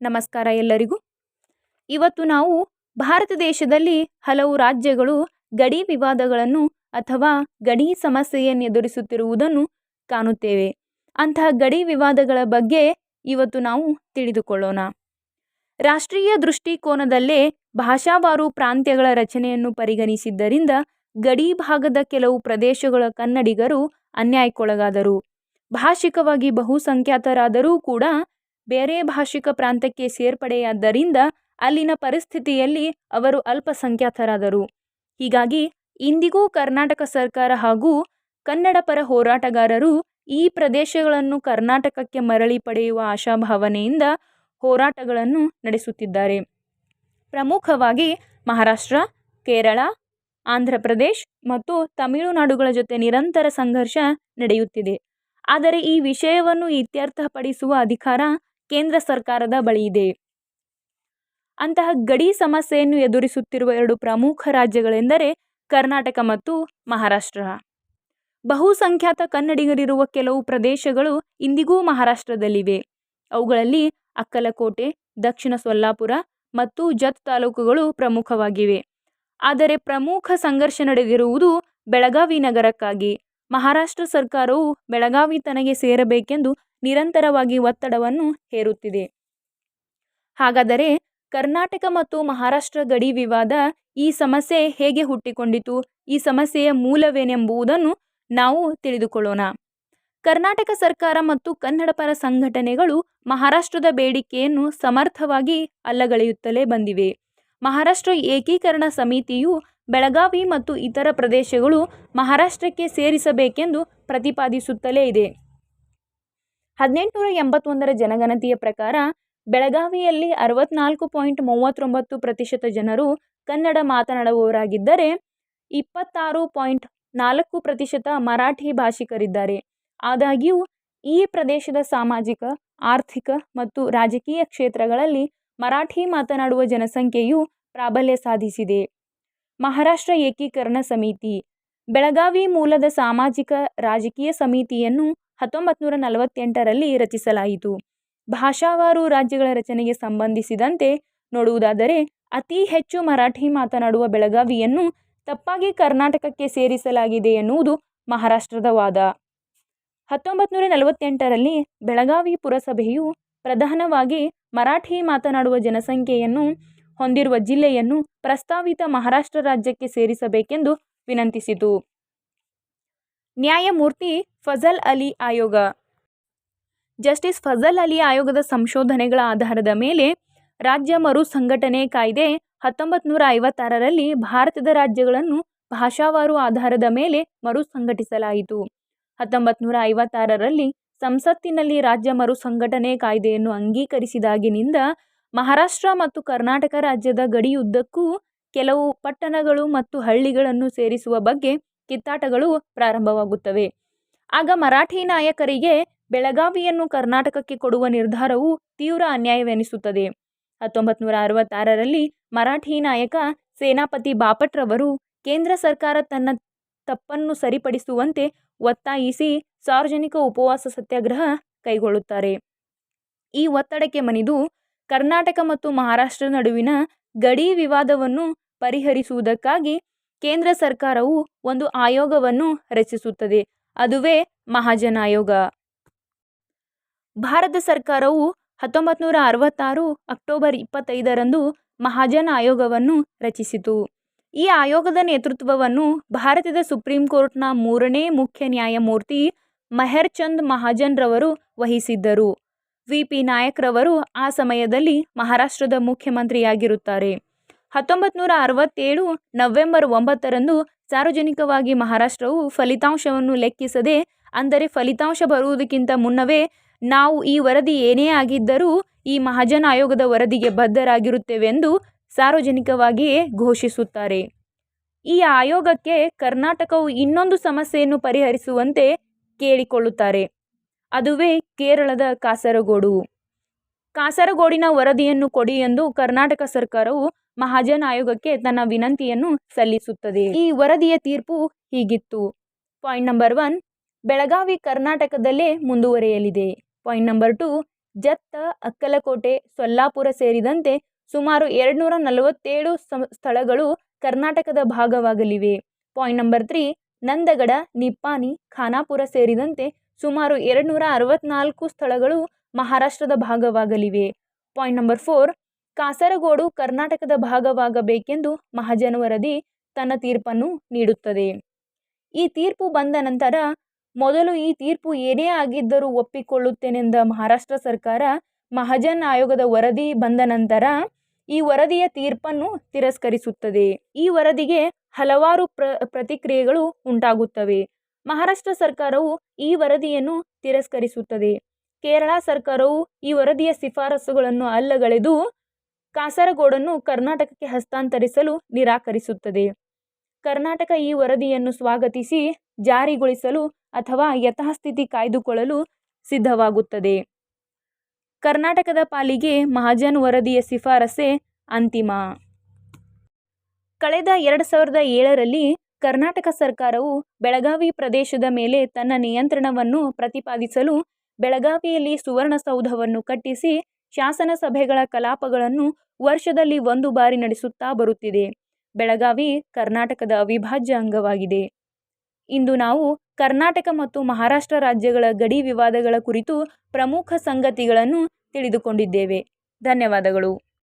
ನಮಸ್ಕಾರ ಎಲ್ಲರಿಗೂ. ಇವತ್ತು ನಾವು ಭಾರತ ದೇಶದಲ್ಲಿ ಹಲವು ರಾಜ್ಯಗಳು ಗಡಿ ವಿವಾದಗಳನ್ನು ಅಥವಾ ಗಡಿ ಸಮಸ್ಯೆಯನ್ನು ಎದುರಿಸುತ್ತಿರುವುದನ್ನು ಕಾಣುತ್ತೇವೆ. ಅಂತಹ ಗಡಿ ವಿವಾದಗಳ ಬಗ್ಗೆ ಇವತ್ತು ನಾವು ತಿಳಿದುಕೊಳ್ಳೋಣ. ರಾಷ್ಟ್ರೀಯ ದೃಷ್ಟಿಕೋನದಲ್ಲೇ ಭಾಷಾವಾರು ಪ್ರಾಂತ್ಯಗಳ ರಚನೆಯನ್ನು ಪರಿಗಣಿಸಿದ್ದರಿಂದ ಗಡಿ ಭಾಗದ ಕೆಲವು ಪ್ರದೇಶಗಳ ಕನ್ನಡಿಗರು ಅನ್ಯಾಯಕ್ಕೊಳಗಾದರು. ಭಾಷಿಕವಾಗಿ ಬಹುಸಂಖ್ಯಾತರಾದರೂ ಕೂಡ ಬೇರೆ ಭಾಷಿಕ ಪ್ರಾಂತ್ಯಕ್ಕೆ ಸೇರ್ಪಡೆಯಾದ್ದರಿಂದ ಅಲ್ಲಿನ ಪರಿಸ್ಥಿತಿಯಲ್ಲಿ ಅವರು ಅಲ್ಪಸಂಖ್ಯಾತರಾದರು. ಹೀಗಾಗಿ ಇಂದಿಗೂ ಕರ್ನಾಟಕ ಸರ್ಕಾರ ಹಾಗೂ ಕನ್ನಡ ಪರ ಹೋರಾಟಗಾರರು ಈ ಪ್ರದೇಶಗಳನ್ನು ಕರ್ನಾಟಕಕ್ಕೆ ಮರಳಿ ಪಡೆಯುವ ಆಶಾಭಾವನೆಯಿಂದ ಹೋರಾಟಗಳನ್ನು ನಡೆಸುತ್ತಿದ್ದಾರೆ. ಪ್ರಮುಖವಾಗಿ ಮಹಾರಾಷ್ಟ್ರ, ಕೇರಳ, ಆಂಧ್ರ ಪ್ರದೇಶ್ ಮತ್ತು ತಮಿಳುನಾಡುಗಳ ಜೊತೆ ನಿರಂತರ ಸಂಘರ್ಷ ನಡೆಯುತ್ತಿದೆ. ಆದರೆ ಈ ವಿಷಯವನ್ನು ಇತ್ಯರ್ಥಪಡಿಸುವ ಅಧಿಕಾರ ಕೇಂದ್ರ ಸರ್ಕಾರದ ಬಳಿ ಇದೆ. ಅಂತಹ ಗಡಿ ಸಮಸ್ಯೆಯನ್ನು ಎದುರಿಸುತ್ತಿರುವ ಎರಡು ಪ್ರಮುಖ ರಾಜ್ಯಗಳೆಂದರೆ ಕರ್ನಾಟಕ ಮತ್ತು ಮಹಾರಾಷ್ಟ್ರ. ಬಹುಸಂಖ್ಯಾತ ಕನ್ನಡಿಗರಿರುವ ಕೆಲವು ಪ್ರದೇಶಗಳು ಇಂದಿಗೂ ಮಹಾರಾಷ್ಟ್ರದಲ್ಲಿವೆ. ಅವುಗಳಲ್ಲಿ ಅಕ್ಕಲಕೋಟೆ, ದಕ್ಷಿಣ ಸೊಲ್ಲಾಪುರ ಮತ್ತು ಜತ್ ತಾಲೂಕುಗಳು ಪ್ರಮುಖವಾಗಿವೆ. ಆದರೆ ಪ್ರಮುಖ ಸಂಘರ್ಷ ನಡೆದಿರುವುದು ಬೆಳಗಾವಿ ನಗರಕ್ಕಾಗಿ. ಮಹಾರಾಷ್ಟ್ರ ಸರ್ಕಾರವು ಬೆಳಗಾವಿ ತನಗೆ ಸೇರಬೇಕೆಂದು ನಿರಂತರವಾಗಿ ಒತ್ತಡವನ್ನು ಹೇರುತ್ತಿದೆ. ಹಾಗಾದರೆ ಕರ್ನಾಟಕ ಮತ್ತು ಮಹಾರಾಷ್ಟ್ರ ಗಡಿ ವಿವಾದ, ಈ ಸಮಸ್ಯೆ ಹೇಗೆ ಹುಟ್ಟಿಕೊಂಡಿತು, ಈ ಸಮಸ್ಯೆಯ ಮೂಲವೇನೆಂಬುದನ್ನು ನಾವು ತಿಳಿದುಕೊಳ್ಳೋಣ. ಕರ್ನಾಟಕ ಸರ್ಕಾರ ಮತ್ತು ಕನ್ನಡ ಪರ ಸಂಘಟನೆಗಳು ಮಹಾರಾಷ್ಟ್ರದ ಬೇಡಿಕೆಯನ್ನು ಸಮರ್ಥವಾಗಿ ಅಲ್ಲಗಳೆಯುತ್ತಲೇ ಬಂದಿವೆ. ಮಹಾರಾಷ್ಟ್ರ ಏಕೀಕರಣ ಸಮಿತಿಯು ಬೆಳಗಾವಿ ಮತ್ತು ಇತರ ಪ್ರದೇಶಗಳು ಮಹಾರಾಷ್ಟ್ರಕ್ಕೆ ಸೇರಿಸಬೇಕೆಂದು ಪ್ರತಿಪಾದಿಸುತ್ತಲೇ ಇದೆ. 1881ರ ಜನಗಣತಿಯ ಪ್ರಕಾರ ಬೆಳಗಾವಿಯಲ್ಲಿ 64.39% ಜನರು ಕನ್ನಡ ಮಾತನಾಡುವವರಾಗಿದ್ದರೆ 26.4% ಮರಾಠಿ ಭಾಷಿಕರಿದ್ದಾರೆ. ಆದಾಗ್ಯೂ ಈ ಪ್ರದೇಶದ ಸಾಮಾಜಿಕ, ಆರ್ಥಿಕ ಮತ್ತು ರಾಜಕೀಯ ಕ್ಷೇತ್ರಗಳಲ್ಲಿ ಮರಾಠಿ ಮಾತನಾಡುವ ಜನಸಂಖ್ಯೆಯು ಪ್ರಾಬಲ್ಯ ಸಾಧಿಸಿದೆ. ಮಹಾರಾಷ್ಟ್ರ ಏಕೀಕರಣ ಸಮಿತಿ ಬೆಳಗಾವಿ ಮೂಲದ ಸಾಮಾಜಿಕ ರಾಜಕೀಯ ಸಮಿತಿಯನ್ನು 1948ರಲ್ಲಿ ರಚಿಸಲಾಯಿತು. ಭಾಷಾವಾರು ರಾಜ್ಯಗಳ ರಚನೆಗೆ ಸಂಬಂಧಿಸಿದಂತೆ ನೋಡುವುದಾದರೆ ಅತಿ ಹೆಚ್ಚು ಮರಾಠಿ ಮಾತನಾಡುವ ಬೆಳಗಾವಿಯನ್ನು ತಪ್ಪಾಗಿ ಕರ್ನಾಟಕಕ್ಕೆ ಸೇರಿಸಲಾಗಿದೆ ಎನ್ನುವುದು ಮಹಾರಾಷ್ಟ್ರದ ವಾದ. 1948ರಲ್ಲಿ ಬೆಳಗಾವಿ ಪುರಸಭೆಯು ಪ್ರಧಾನವಾಗಿ ಮರಾಠಿ ಮಾತನಾಡುವ ಜನಸಂಖ್ಯೆಯನ್ನು ಹೊಂದಿರುವ ಜಿಲ್ಲೆಯನ್ನು ಪ್ರಸ್ತಾವಿತ ಮಹಾರಾಷ್ಟ್ರ ರಾಜ್ಯಕ್ಕೆ ಸೇರಿಸಬೇಕೆಂದು ವಿನಂತಿಸಿತು. ನ್ಯಾಯಮೂರ್ತಿ ಫಜಲ್ ಅಲಿ ಆಯೋಗ ಜಸ್ಟಿಸ್ ಫಜಲ್ ಅಲಿ ಆಯೋಗದ ಸಂಶೋಧನೆಗಳ ಆಧಾರದ ಮೇಲೆ ರಾಜ್ಯ ಮರು ಸಂಘಟನೆ ಕಾಯ್ದೆ 1956ರಲ್ಲಿ ಭಾರತದ ರಾಜ್ಯಗಳನ್ನು ಭಾಷಾವಾರು ಆಧಾರದ ಮೇಲೆ ಮರು ಸಂಘಟಿಸಲಾಯಿತು. 1956ರಲ್ಲಿ ಸಂಸತ್ತಿನಲ್ಲಿ ರಾಜ್ಯ ಮರು ಸಂಘಟನೆ ಕಾಯ್ದೆಯನ್ನು ಅಂಗೀಕರಿಸಿದಾಗಿನಿಂದ ಮಹಾರಾಷ್ಟ್ರ ಮತ್ತು ಕರ್ನಾಟಕ ರಾಜ್ಯದ ಗಡಿಯುದ್ದಕ್ಕೂ ಕೆಲವು ಪಟ್ಟಣಗಳು ಮತ್ತು ಹಳ್ಳಿಗಳನ್ನು ಸೇರಿಸುವ ಬಗ್ಗೆ ಕಿತ್ತಾಟಗಳು ಪ್ರಾರಂಭವಾಗುತ್ತವೆ. ಆಗ ಮರಾಠಿ ನಾಯಕರಿಗೆ ಬೆಳಗಾವಿಯನ್ನು ಕರ್ನಾಟಕಕ್ಕೆ ಕೊಡುವ ನಿರ್ಧಾರವು ತೀವ್ರ ಅನ್ಯಾಯವೆನಿಸುತ್ತದೆ. 1966ರಲ್ಲಿ ಮರಾಠಿ ನಾಯಕ ಸೇನಾಪತಿ ಬಾಪಟ್ರವರು ಕೇಂದ್ರ ಸರ್ಕಾರ ತನ್ನ ತಪ್ಪನ್ನು ಸರಿಪಡಿಸುವಂತೆ ಒತ್ತಾಯಿಸಿ ಸಾರ್ವಜನಿಕ ಉಪವಾಸ ಸತ್ಯಾಗ್ರಹ ಕೈಗೊಳ್ಳುತ್ತಾರೆ. ಈ ಒತ್ತಡಕ್ಕೆ ಮಣಿದು ಕರ್ನಾಟಕ ಮತ್ತು ಮಹಾರಾಷ್ಟ್ರ ನಡುವಿನ ಗಡಿ ವಿವಾದವನ್ನು ಪರಿಹರಿಸುವುದಕ್ಕಾಗಿ ಕೇಂದ್ರ ಸರ್ಕಾರವು ಒಂದು ಆಯೋಗವನ್ನು ರಚಿಸುತ್ತದೆ. ಅದುವೇ ಮಹಾಜನ್ ಆಯೋಗ. ಭಾರತ ಸರ್ಕಾರವು 1966 ಅಕ್ಟೋಬರ್ 25ರಂದು ಮಹಾಜನ್ ಆಯೋಗವನ್ನು ರಚಿಸಿತು. ಈ ಆಯೋಗದ ನೇತೃತ್ವವನ್ನು ಭಾರತದ ಸುಪ್ರೀಂ ಕೋರ್ಟ್ನ 3ನೇ ಮುಖ್ಯ ನ್ಯಾಯಮೂರ್ತಿ ಮೆಹರ್ ಚಂದ್ ಮಹಾಜನ್ ರವರು ವಹಿಸಿದ್ದರು. ವಿ.ಪಿ. ನಾಯಕ್ ರವರು ಆ ಸಮಯದಲ್ಲಿ ಮಹಾರಾಷ್ಟ್ರದ ಮುಖ್ಯಮಂತ್ರಿಯಾಗಿರುತ್ತಾರೆ. 1967 ನವೆಂಬರ್ 9ರಂದು ಸಾರ್ವಜನಿಕವಾಗಿ ಮಹಾರಾಷ್ಟ್ರವು ಫಲಿತಾಂಶವನ್ನು ಲೆಕ್ಕಿಸದೆ, ಅಂದರೆ ಫಲಿತಾಂಶ ಬರುವುದಕ್ಕಿಂತ ಮುನ್ನವೇ ನಾವು ಈ ವರದಿ ಏನೇ ಆಗಿದ್ದರೂ ಈ ಮಹಾಜನ್ ಆಯೋಗದ ವರದಿಗೆ ಬದ್ಧರಾಗಿರುತ್ತೇವೆಂದು ಸಾರ್ವಜನಿಕವಾಗಿಯೇ ಘೋಷಿಸುತ್ತಾರೆ. ಈ ಆಯೋಗಕ್ಕೆ ಕರ್ನಾಟಕವು ಇನ್ನೊಂದು ಸಮಸ್ಯೆಯನ್ನು ಪರಿಹರಿಸುವಂತೆ ಕೇಳಿಕೊಳ್ಳುತ್ತಾರೆ. ಅದುವೇ ಕೇರಳದ ಕಾಸರಗೋಡು. ಕಾಸರಗೋಡಿನ ವರದಿಯನ್ನು ಕೊಡಿ ಎಂದು ಕರ್ನಾಟಕ ಸರ್ಕಾರವು ಮಹಾಜನ್ ಆಯೋಗಕ್ಕೆ ತನ್ನ ವಿನಂತಿಯನ್ನು ಸಲ್ಲಿಸುತ್ತದೆ. ಈ ವರದಿಯ ತೀರ್ಪು ಹೀಗಿತ್ತು. ಪಾಯಿಂಟ್ ನಂಬರ್ 1, ಬೆಳಗಾವಿ ಕರ್ನಾಟಕದಲ್ಲೇ ಮುಂದುವರಿಯಲಿದೆ. ಪಾಯಿಂಟ್ ನಂಬರ್ 2, ಜತ್ತ, ಅಕ್ಕಲಕೋಟೆ, ಸೊಲ್ಲಾಪುರ ಸೇರಿದಂತೆ ಸುಮಾರು 247 ಸ್ಥಳಗಳು ಕರ್ನಾಟಕದ ಭಾಗವಾಗಲಿವೆ. ಪಾಯಿಂಟ್ ನಂಬರ್ 3, ನಂದಗಡ, ನಿಪ್ಪಾಣಿ, ಖಾನಾಪುರ ಸೇರಿದಂತೆ ಸುಮಾರು 264 ಸ್ಥಳಗಳು ಮಹಾರಾಷ್ಟ್ರದ ಭಾಗವಾಗಲಿವೆ. ಪಾಯಿಂಟ್ ನಂಬರ್ 4, ಕಾಸರಗೋಡು ಕರ್ನಾಟಕದ ಭಾಗವಾಗಬೇಕೆಂದು ಮಹಾಜನ ವರದಿ ತನ್ನ ತೀರ್ಪನ್ನು ನೀಡುತ್ತದೆ. ಈ ತೀರ್ಪು ಬಂದ ನಂತರ ಮೊದಲು ಈ ತೀರ್ಪು ಏನೇ ಆಗಿದ್ದರೂ ಒಪ್ಪಿಕೊಳ್ಳುತ್ತೇನೆಂದ ಮಹಾರಾಷ್ಟ್ರ ಸರ್ಕಾರ ಮಹಾಜನ್ ಆಯೋಗದ ವರದಿ ಬಂದ ನಂತರ ಈ ವರದಿಯ ತೀರ್ಪನ್ನು ತಿರಸ್ಕರಿಸುತ್ತದೆ. ಈ ವರದಿಗೆ ಹಲವಾರು ಪ್ರತಿಕ್ರಿಯೆಗಳು ಉಂಟಾಗುತ್ತವೆ. ಮಹಾರಾಷ್ಟ್ರ ಸರ್ಕಾರವು ಈ ವರದಿಯನ್ನು ತಿರಸ್ಕರಿಸುತ್ತದೆ. ಕೇರಳ ಸರ್ಕಾರವು ಈ ವರದಿಯ ಶಿಫಾರಸುಗಳನ್ನು ಅಲ್ಲಗಳೆದು ಕಾಸರಗೋಡನ್ನು ಕರ್ನಾಟಕಕ್ಕೆ ಹಸ್ತಾಂತರಿಸಲು ನಿರಾಕರಿಸುತ್ತದೆ. ಕರ್ನಾಟಕ ಈ ವರದಿಯನ್ನು ಸ್ವಾಗತಿಸಿ ಜಾರಿಗೊಳಿಸಲು ಅಥವಾ ಯಥಾಸ್ಥಿತಿ ಕಾಯ್ದುಕೊಳ್ಳಲು ಸಿದ್ಧವಾಗುತ್ತದೆ. ಕರ್ನಾಟಕದ ಪಾಲಿಗೆ ಮಹಾಜನ್ ವರದಿಯ ಶಿಫಾರಸೆ ಅಂತಿಮ. ಕಳೆದ 2007ರಲ್ಲಿ ಕರ್ನಾಟಕ ಸರ್ಕಾರವು ಬೆಳಗಾವಿ ಪ್ರದೇಶದ ಮೇಲೆ ತನ್ನ ನಿಯಂತ್ರಣವನ್ನು ಪ್ರತಿಪಾದಿಸಲು ಬೆಳಗಾವಿಯಲ್ಲಿ ಸುವರ್ಣಸೌಧವನ್ನು ಕಟ್ಟಿಸಿ ಶಾಸನ ಸಭೆಗಳ ಕಲಾಪಗಳನ್ನು ವರ್ಷದಲ್ಲಿ 1 ಬಾರಿ ನಡೆಸುತ್ತಾ ಬರುತ್ತಿದೆ. ಬೆಳಗಾವಿ ಕರ್ನಾಟಕದ ಅವಿಭಾಜ್ಯ ಅಂಗವಾಗಿದೆ. ಇಂದು ನಾವು ಕರ್ನಾಟಕ ಮತ್ತು ಮಹಾರಾಷ್ಟ್ರ ರಾಜ್ಯಗಳ ಗಡಿ ವಿವಾದಗಳ ಕುರಿತು ಪ್ರಮುಖ ಸಂಗತಿಗಳನ್ನು ತಿಳಿದುಕೊಂಡಿದ್ದೇವೆ. ಧನ್ಯವಾದಗಳು.